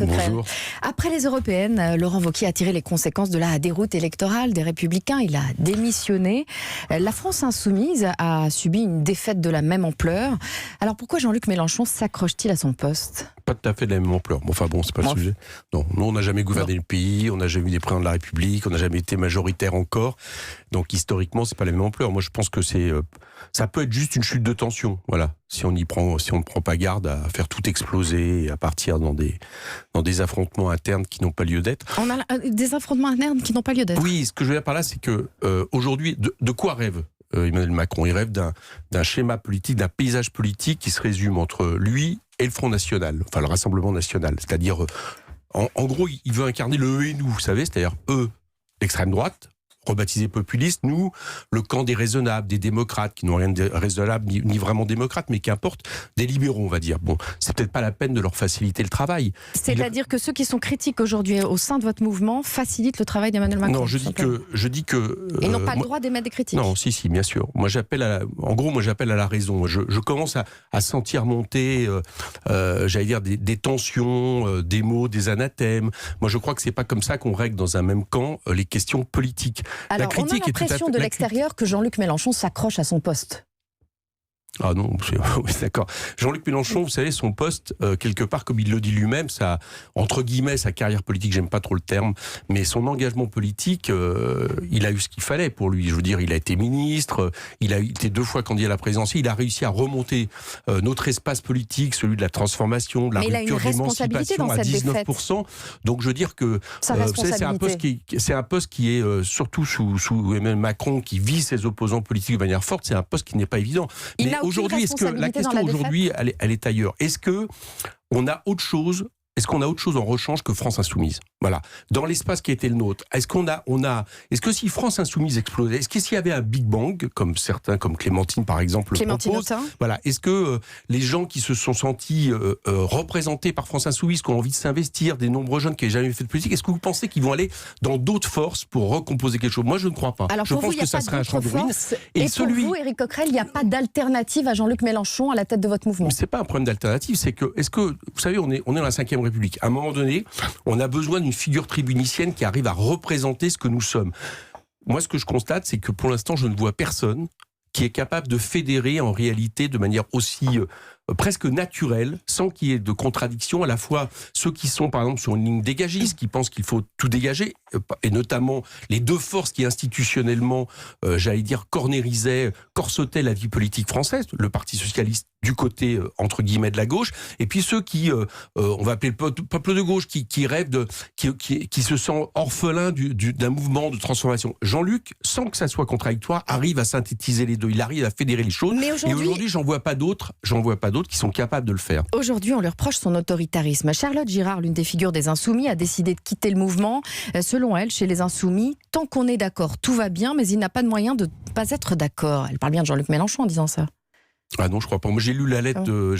Coquerel. Bonjour. Après les européennes, Laurent Wauquiez a tiré les conséquences de la déroute électorale des Républicains. Il a démissionné. La France insoumise a subi une défaite de la même ampleur. Alors pourquoi Jean-Luc Mélenchon s'accroche-t-il à son poste ? Pas tout à fait de la même ampleur. Bon, enfin bon, c'est pas le sujet. Non, nous on n'a jamais gouverné le pays, on n'a jamais eu des présidents de la République, on n'a jamais été majoritaire encore. Donc historiquement, c'est pas la même ampleur. Moi, je pense que ça peut être juste une chute de tension. Voilà. Si on ne prend pas garde à faire tout exploser et à partir dans des affrontements internes qui n'ont pas lieu d'être. On a des affrontements internes qui n'ont pas lieu d'être. Oui, ce que je veux dire par là, c'est que aujourd'hui, de quoi rêve Emmanuel Macron? Il rêve d'un schéma politique, d'un paysage politique qui se résume entre lui et le Front National, enfin le Rassemblement National. C'est-à-dire, en gros, il veut incarner le eux et nous, vous savez, c'est-à-dire eux, l'extrême droite, rebaptisé populiste, nous, le camp des raisonnables, des démocrates, qui n'ont rien de raisonnable, ni vraiment démocrates, mais qu'importe, des libéraux, on va dire. Bon, c'est peut-être pas la peine de leur faciliter le travail. C'est-à-dire que ceux qui sont critiques aujourd'hui au sein de votre mouvement facilitent le travail d'Emmanuel Macron. Non, je dis que ils n'ont pas le droit d'émettre des critiques. Non, si, bien sûr. Moi, j'appelle à la raison. Je commence à sentir monter, j'allais dire, des tensions, des mots, des anathèmes. Moi, je crois que c'est pas comme ça qu'on règle dans un même camp les questions politiques. Alors, on a l'impression de l'extérieur que Jean-Luc Mélenchon s'accroche à son poste. Ah non, oui, d'accord. Jean-Luc Mélenchon, vous savez, son poste, quelque part, comme il le dit lui-même, entre guillemets, sa carrière politique, j'aime pas trop le terme, mais son engagement politique, il a eu ce qu'il fallait pour lui. Je veux dire, il a été ministre, il a été 2 fois candidat à la présidentielle, il a réussi à remonter notre espace politique, celui de la transformation, de la rupture d'émancipation à 19%. Donc je veux dire que c'est un poste qui est surtout sous Emmanuel Macron, qui vit ses opposants politiques de manière forte, c'est un poste qui n'est pas évident. Mais aujourd'hui, est-ce que la question aujourd'hui, elle est ailleurs? Est-ce qu'on a autre chose? Est-ce qu'on a autre chose en rechange que France Insoumise? Voilà. Dans l'espace qui a été le nôtre, est-ce que si France Insoumise explosait, est-ce qu'il y avait un Big Bang, comme certains, comme Clémentine par exemple, le proposent? Voilà. Est-ce que les gens qui se sont sentis représentés par France Insoumise, qui ont envie de s'investir, des nombreux jeunes qui n'avaient jamais fait de politique, est-ce que vous pensez qu'ils vont aller dans d'autres forces pour recomposer quelque chose? Moi, je ne crois pas. Alors, je pense que ça serait un champ de ruines. Et pour vous, Éric Coquerel, il n'y a pas d'alternative à Jean-Luc Mélenchon à la tête de votre mouvement? C'est pas un problème d'alternative, c'est que, vous savez, on est dans la 5e République. À un moment donné, on a besoin d'une figure tribunicienne qui arrive à représenter ce que nous sommes. Moi, ce que je constate, c'est que pour l'instant, je ne vois personne qui est capable de fédérer en réalité de manière aussi presque naturelle, sans qu'il y ait de contradiction, à la fois ceux qui sont par exemple sur une ligne dégagiste, qui pensent qu'il faut tout dégager, et notamment les 2 forces qui institutionnellement, j'allais dire, corsetaient la vie politique française, le Parti Socialiste du côté, entre guillemets, de la gauche, et puis ceux qui, on va appeler le peuple de gauche, qui rêvent qui se sent orphelin d'un mouvement de transformation. Jean-Luc, sans que ça soit contradictoire, arrive à synthétiser les deux, il arrive à fédérer les choses, et aujourd'hui, j'en vois pas d'autres qui sont capables de le faire. Aujourd'hui, on lui reproche son autoritarisme. Charlotte Girard, l'une des figures des Insoumis, a décidé de quitter le mouvement. Selon elle, chez les Insoumis, tant qu'on est d'accord, tout va bien, mais il n'a pas de moyen de ne pas être d'accord. Elle parle bien de Jean-Luc Mélenchon en disant ça. Ah non, je crois pas. Moi, j'ai lu la lettre de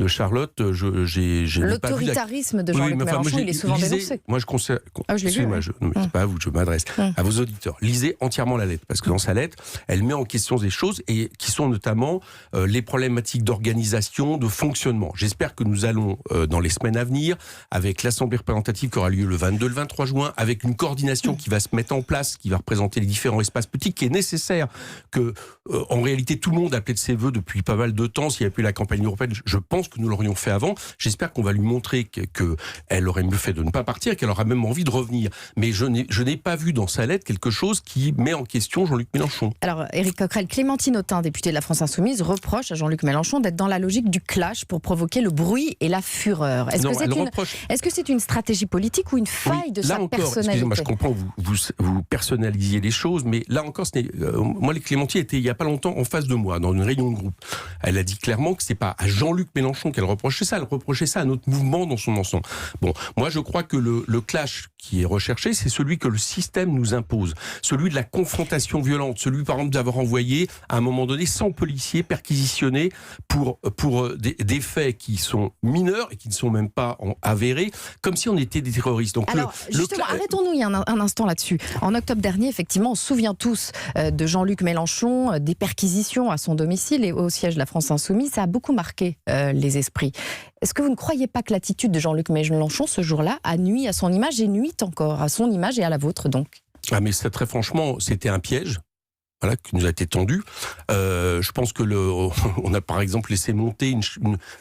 Charlotte. L'autoritarisme de Jean-Luc Mélenchon, il est souvent dénoncé. Moi, je conseille. Excusez-moi, c'est pas à vous que je m'adresse, à vos auditeurs. Lisez entièrement la lettre, parce que dans sa lettre, elle met en question des choses et qui sont notamment les problématiques d'organisation, de fonctionnement. J'espère que nous allons, dans les semaines à venir, avec l'Assemblée représentative qui aura lieu le 22, le 23 juin, avec une coordination qui va se mettre en place, qui va représenter les différents espaces politiques, qui est nécessaire que, en réalité, tout le monde appelait de ses voeux depuis pas mal de temps. S'il n'y avait plus la campagne européenne, je pense que nous l'aurions fait avant. J'espère qu'on va lui montrer qu'elle aurait mieux fait de ne pas partir, qu'elle aura même envie de revenir. Mais je n'ai pas vu dans sa lettre quelque chose qui met en question Jean-Luc Mélenchon. Alors, Éric Coquerel, Clémentine Autain, députée de la France Insoumise, reproche à Jean-Luc Mélenchon d'être dans la logique du clash pour provoquer le bruit et la fureur. Est-ce que c'est une stratégie politique ou une faille de sa personnalité? Excusez-moi, je comprends que vous personnalisiez les choses, mais là encore, moi, Clémentine était il n'y a pas longtemps en face de moi, dans une réunion de groupe. Elle a dit clairement que c'est pas à Jean-Luc Mélenchon qu'elle reprochait ça, elle reprochait ça à notre mouvement dans son ensemble. Bon, moi je crois que le clash qui est recherché, c'est celui que le système nous impose, celui de la confrontation violente, celui par exemple d'avoir envoyé à un moment donné 100 policiers perquisitionnés pour des faits qui sont mineurs et qui ne sont même pas avérés, comme si on était des terroristes. Donc alors justement, arrêtons-nous il y a un instant là-dessus. En octobre dernier, effectivement, on se souvient tous de Jean-Luc Mélenchon, des perquisitions à son domicile et au siège de la France Insoumise. Ça a beaucoup marqué les esprits. Est-ce que vous ne croyez pas que l'attitude de Jean-Luc Mélenchon ce jour-là a nui à son image et nuit encore à son image et à la vôtre donc? Ah mais ça, très franchement, c'était un piège. Voilà, qui nous a été tendu. Je pense que on a par exemple laissé monter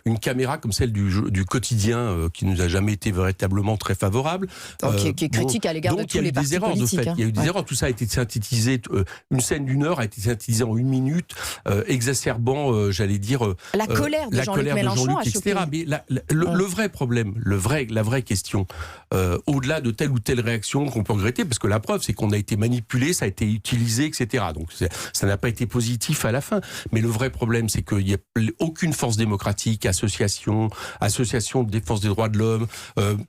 une caméra comme celle du quotidien qui nous a jamais été véritablement très favorable. Qui est critique à l'égard de tous les partis politiques. Il y a eu des erreurs. Tout ça a été synthétisé. Une scène d'1 heure a été synthétisée en 1 minute, exacerbant, j'allais dire, la colère de Jean-Luc Mélenchon a choqué. Mais le vrai problème, la vraie question, au-delà de telle ou telle réaction qu'on peut regretter, parce que la preuve, c'est qu'on a été manipulé, ça a été utilisé, etc. Donc ça n'a pas été positif à la fin. Mais le vrai problème, c'est qu'il n'y a aucune force démocratique, association de défense des droits de l'homme,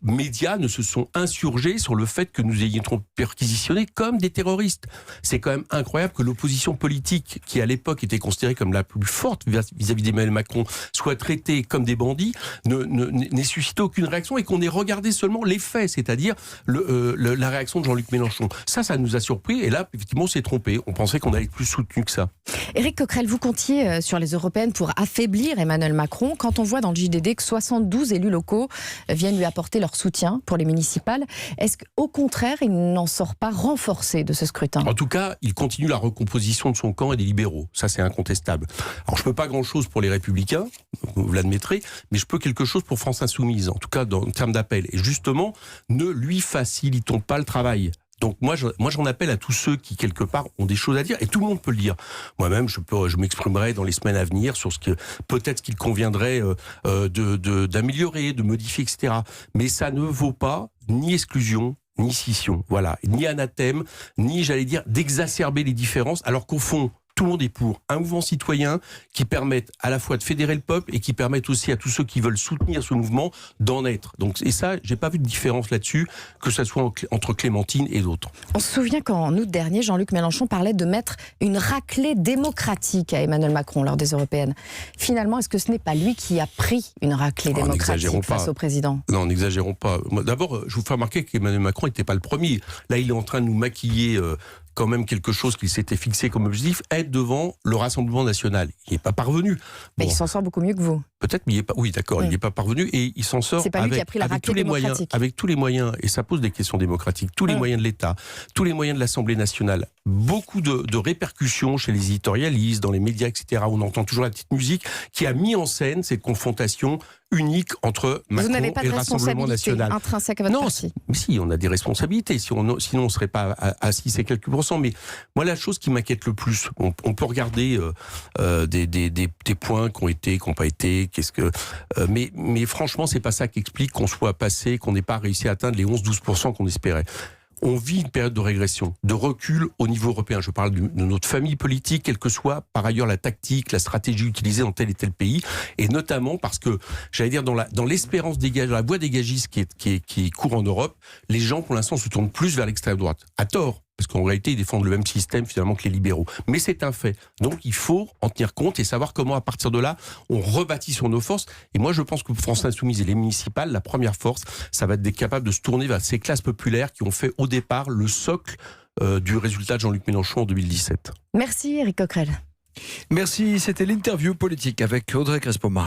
médias ne se sont insurgés sur le fait que nous ayons été perquisitionnés comme des terroristes. C'est quand même incroyable que l'opposition politique, qui à l'époque était considérée comme la plus forte vis-à-vis d'Emmanuel Macron, soit traitée comme des bandits, n'ait suscité aucune réaction et qu'on ait regardé seulement les faits, c'est-à-dire la réaction de Jean-Luc Mélenchon. Ça nous a surpris et là, effectivement, on s'est trompé. On pensait qu'on allait être plus soutenu que ça. Éric Coquerel, vous comptiez sur les européennes pour affaiblir Emmanuel Macron. Quand on voit dans le JDD que 72 élus locaux viennent lui apporter leur soutien pour les municipales, est-ce qu'au contraire, il n'en sort pas renforcé de ce scrutin? En tout cas, il continue la recomposition de son camp et des libéraux. Ça, c'est incontestable. Alors, je ne peux pas grand-chose pour les Républicains, vous l'admettrez, mais je peux quelque chose pour France Insoumise, en tout cas en termes d'appel. Et justement, ne lui facilitons pas le travail. Donc moi j'en appelle à tous ceux qui quelque part ont des choses à dire et tout le monde peut le dire. Moi-même je m'exprimerai dans les semaines à venir sur ce que peut-être qu'il conviendrait d'améliorer, de modifier, etc. Mais ça ne vaut pas ni exclusion ni scission, voilà, ni anathème, ni j'allais dire d'exacerber les différences, alors qu'au fond tout le monde est pour un mouvement citoyen qui permette à la fois de fédérer le peuple et qui permette aussi à tous ceux qui veulent soutenir ce mouvement d'en être. Donc, et ça, j'ai pas vu de différence là-dessus, que ça soit entre Clémentine et d'autres. On se souvient qu'en août dernier, Jean-Luc Mélenchon parlait de mettre une raclée démocratique à Emmanuel Macron lors des européennes. Finalement, est-ce que ce n'est pas lui qui a pris une raclée démocratique face au président? Non, n'exagérons pas. D'abord, je vous fais remarquer qu'Emmanuel Macron n'était pas le premier. Là, il est en train de nous maquiller quand même quelque chose qu'il s'était fixé comme objectif, être devant le Rassemblement national. Il n'est pas parvenu. Mais il s'en sort beaucoup mieux que vous. Peut-être, mais il n'est pas. Oui, d'accord, il n'est pas parvenu et il s'en sort avec tous les moyens, avec tous les moyens. Et ça pose des questions démocratiques. Tous les moyens de l'État, tous les moyens de l'Assemblée nationale. Beaucoup de répercussions chez les éditorialistes, dans les médias, etc. On entend toujours la petite musique qui a mis en scène cette confrontation unique entre Macron et le Rassemblement national. Intrinsèque à votre parti. Mais si, on a des responsabilités. Sinon, on ne serait pas à 6 et quelques %. Mais moi, la chose qui m'inquiète le plus, on peut regarder des points qui n'ont pas été. Mais franchement, c'est pas ça qui explique qu'on soit passé, qu'on n'ait pas réussi à atteindre les 11-12% qu'on espérait. On vit une période de régression, de recul au niveau européen. Je parle de notre famille politique, quelle que soit par ailleurs la tactique, la stratégie utilisée dans tel et tel pays, et notamment parce que, j'allais dire, dans l'espérance dégagée, dans la voie dégagiste qui court en Europe, les gens pour l'instant se tournent plus vers l'extrême droite, à tort. Parce qu'en réalité, ils défendent le même système finalement que les libéraux. Mais c'est un fait. Donc il faut en tenir compte et savoir comment, à partir de là, on rebâtit sur nos forces. Et moi, je pense que pour France Insoumise et les municipales, la première force, ça va être capable de se tourner vers ces classes populaires qui ont fait au départ le socle du résultat de Jean-Luc Mélenchon en 2017. Merci Éric Coquerel. Merci, c'était l'interview politique avec Audrey Crespo-Marin.